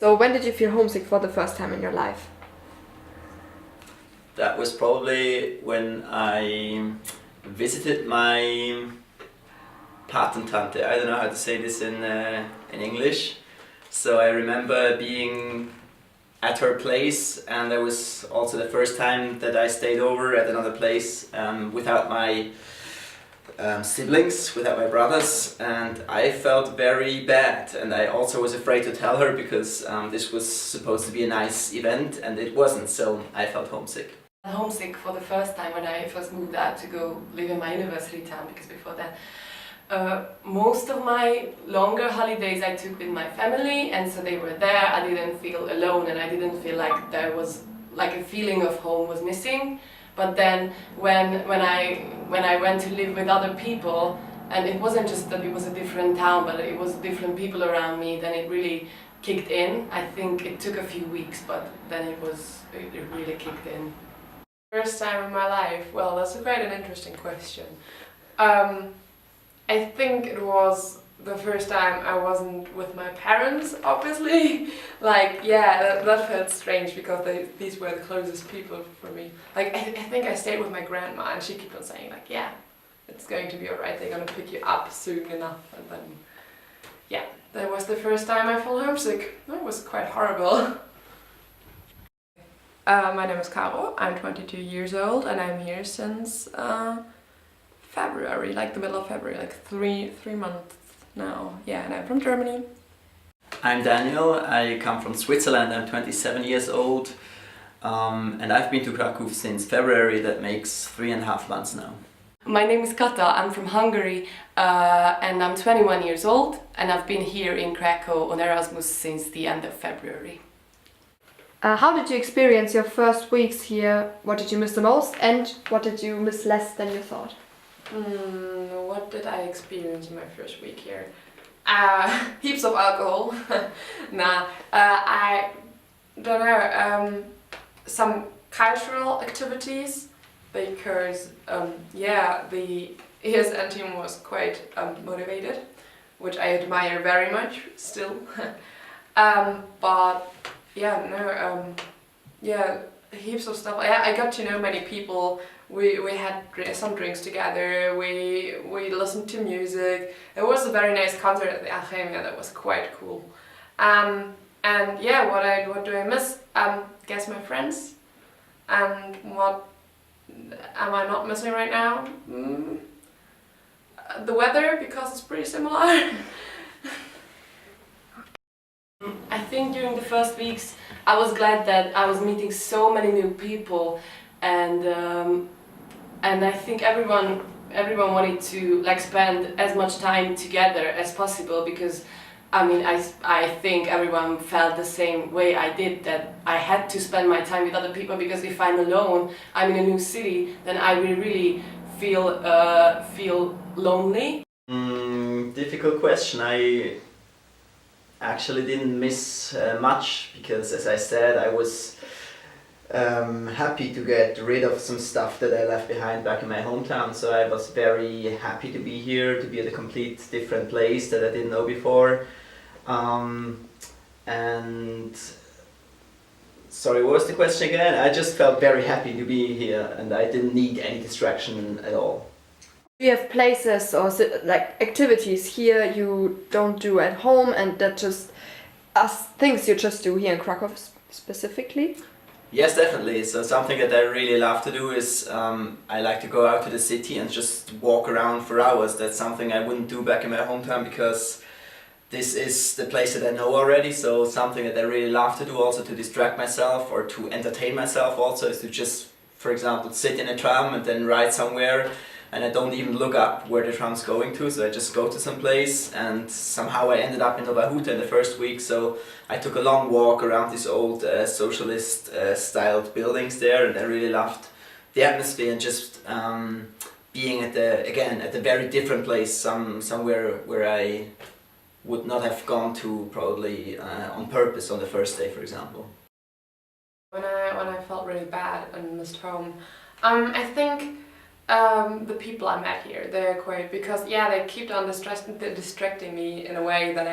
So when did you feel homesick for the first time in your life? That was probably when I visited my Patentante. I don't know how to say this in English. So I remember being at her place, and that was also the first time that I stayed over at another place without my siblings, without my brothers, and I felt very bad, and I also was afraid to tell her because this was supposed to be a nice event and it wasn't, so I felt homesick. Homesick for the first time when I first moved out to go live in my university town, because before that most of my longer holidays I took with my family, and so they were there. I didn't feel alone, and I didn't feel like there was like a feeling of home was missing. But then when I went to live with other people, and it wasn't just that it was a different town, but it was different people around me, then it really kicked in. I think it took a few weeks, but then it really kicked in. First time in my life? Well, that's quite an interesting question. I think it was the first time I wasn't with my parents, obviously. Like, yeah, that felt strange because these were the closest people for me. Like, I think I stayed with my grandma, and she kept on saying, like, yeah, it's going to be alright, they're gonna pick you up soon enough. And then, yeah, that was the first time I felt homesick. That was quite horrible. My name is Caro, I'm 22 years old, and I'm here since February, like the middle of February, like three months now. Yeah, and I'm from Germany. I'm Daniel, I come from Switzerland, I'm 27 years old, and I've been to Krakow since February. That makes 3.5 months now. My name is Kata, I'm from Hungary, and I'm 21 years old, and I've been here in Krakow on Erasmus since the end of February. How did you experience your first weeks here? What did you miss the most, and what did you miss less than you thought? What did I experience in my first week here? Heaps of alcohol. Nah, I don't know, some cultural activities, because yeah, the ESN team was quite motivated, which I admire very much still. But yeah, no, yeah, heaps of stuff. I got to know many people. We had some drinks together, we listened to music. It was a very nice concert at the Academia. That was quite cool. And yeah, what do I miss? Guess my friends. And what am I not missing right now? The weather, because it's pretty similar. I think during the first weeks I was glad that I was meeting so many new people, and I think everyone wanted to like spend as much time together as possible, because I mean I think everyone felt the same way I did, that I had to spend my time with other people, because if I'm alone, I'm in a new city, then I will really feel lonely. Difficult question. I actually didn't miss much, because as I said, I was happy to get rid of some stuff that I left behind back in my hometown, so I was very happy to be here, to be at a complete different place that I didn't know before. And sorry, what was the question again? I just felt very happy to be here, and I didn't need any distraction at all. Do you have places or like activities here you don't do at home, and that just things you just do here in Krakow specifically? Yes, definitely. So something that I really love to do is I like to go out to the city and just walk around for hours. That's something I wouldn't do back in my hometown, because this is the place that I know already. So something that I really love to do, also to distract myself or to entertain myself also, is to just, for example, sit in a tram and then ride somewhere, and I don't even look up where the tram's going to, so I just go to some place, and somehow I ended up in Nova Huta in the first week. So I took a long walk around these old socialist styled buildings there, and I really loved the atmosphere and just being at the very different place, somewhere where I would not have gone to probably on purpose on the first day, for example. When I felt really bad and missed home, I think the people I met here, they're quite, because yeah, they keep on distracting me in a way that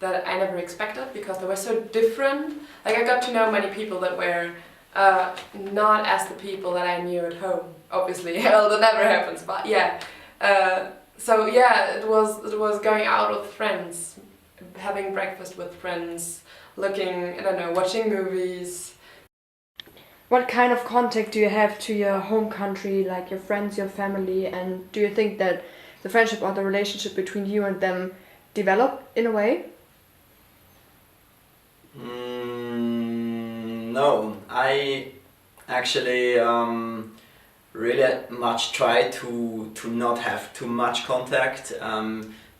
that I never expected because they were so different. Like I got to know many people that were not as the people that I knew at home. Obviously, well, that never happens. But yeah, so yeah, it was going out with friends, having breakfast with friends, looking, I don't know, watching movies. What kind of contact do you have to your home country, like your friends, your family, and do you think that the friendship or the relationship between you and them develop in a way? No, I actually really much try to not have too much contact,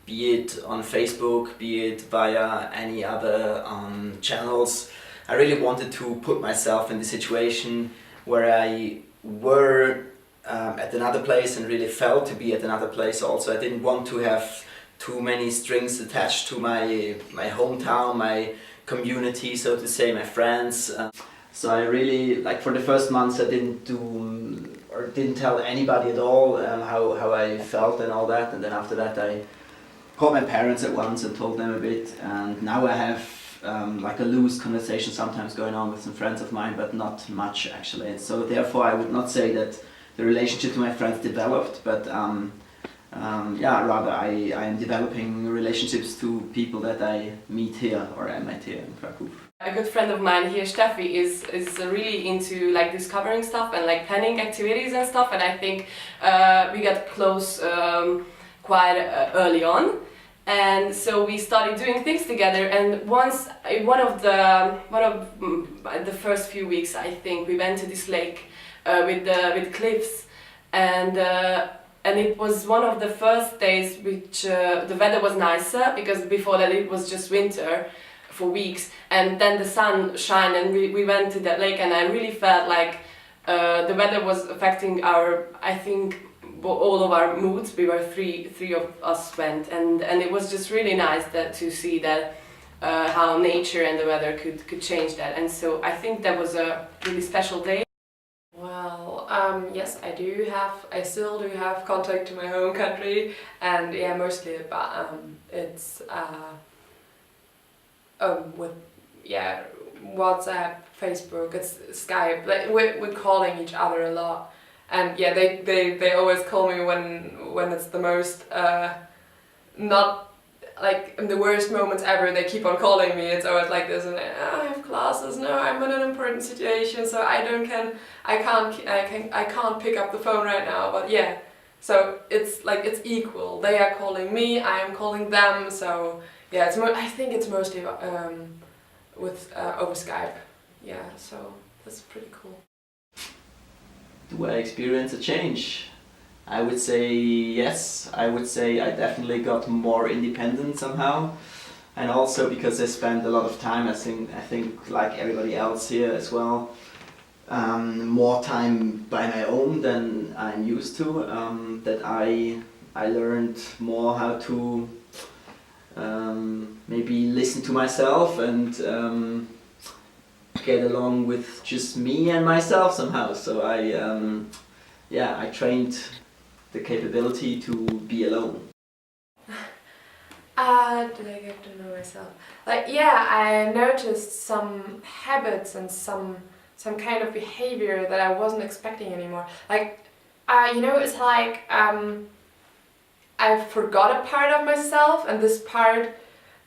be it on Facebook, be it via any other channels. I really wanted to put myself in the situation where I were at another place and really felt to be at another place also. I didn't want to have too many strings attached to my hometown, my community, so to say, my friends. So I really, like for the first months I didn't tell anybody at all how I felt and all that, and then after that I called my parents at once and told them a bit, and now I have like a loose conversation sometimes going on with some friends of mine, but not much actually. And so therefore I would not say that the relationship to my friends developed, but yeah, rather I am developing relationships to people that I meet here, or I met here in Krakow. A good friend of mine here, Steffi, is really into like discovering stuff and like planning activities and stuff, and I think we got close quite early on, and so we started doing things together. And once, one of the first few weeks, I think we went to this lake with cliffs, and it was one of the first days which the weather was nicer, because before that it was just winter for weeks, and then the sun shined and we went to that lake, and I really felt like the weather was affecting our, I think, all of our moods. We were three of us went, and it was just really nice to see that how nature and the weather could change that, and so I think that was a really special day. Well, yes, I still do have contact to my home country, and yeah, mostly, but it's with WhatsApp, Facebook, it's Skype. Like we're calling each other a lot, and yeah, they always call me when it's the most not like in the worst moments ever. They keep on calling me. It's always like this, and I have classes. No, I'm in an important situation, so I can't pick up the phone right now. But yeah, so it's like it's equal. They are calling me, I am calling them. So yeah, I think it's mostly with over Skype. Yeah, so that's pretty cool. Do I experience a change? I would say yes. I would say I definitely got more independent somehow, and also because I spent a lot of time, I think like everybody else here as well, more time by my own than I'm used to. That I learned more how to maybe listen to myself and get along with just me and myself somehow. So I trained the capability to be alone. Did I get to know myself? Like yeah, I noticed some habits and some kind of behavior that I wasn't expecting anymore. Like it's like I forgot a part of myself, and this part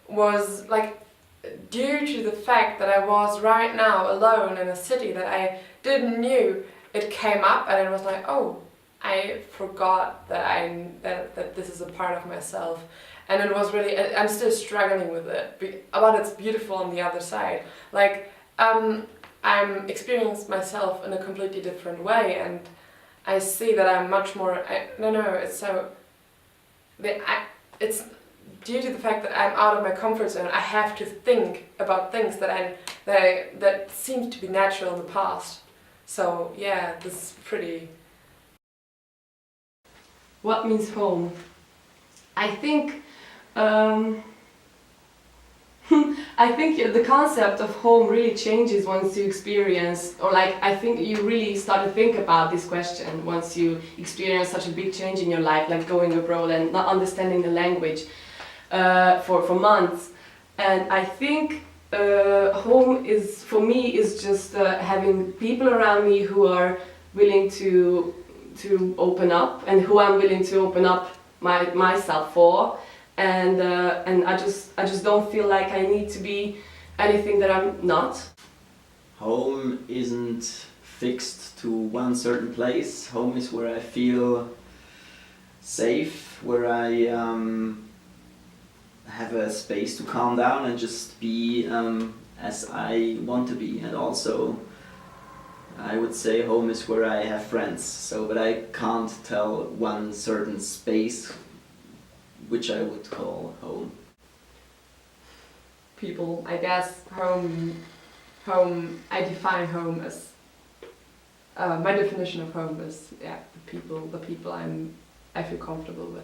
was like due to the fact that I was right now alone in a city that I didn't knew. It came up, and it was like, oh, I forgot that this is a part of myself, and it was really, I'm still struggling with it, but it's beautiful on the other side. Like I'm experiencing myself in a completely different way, and I see that I'm much more. It's due to the fact that I'm out of my comfort zone. I have to think about things that seemed to be natural in the past. So yeah, this is pretty. What means home? I think I think the concept of home really changes once you experience, or like I think you really start to think about this question once you experience such a big change in your life, like going abroad and not understanding the language for months. And I think home is, for me, is just having people around me who are willing to open up, and who I'm willing to open up myself for, and I just don't feel like I need to be anything that I'm not. Home isn't fixed to one certain place. Home is where I feel safe, where I have a space to calm down and just be as I want to be. And also, I would say home is where I have friends. So, but I can't tell one certain space which I would call home. People, I guess. Home. I define home as. My definition of home is the people I feel comfortable with.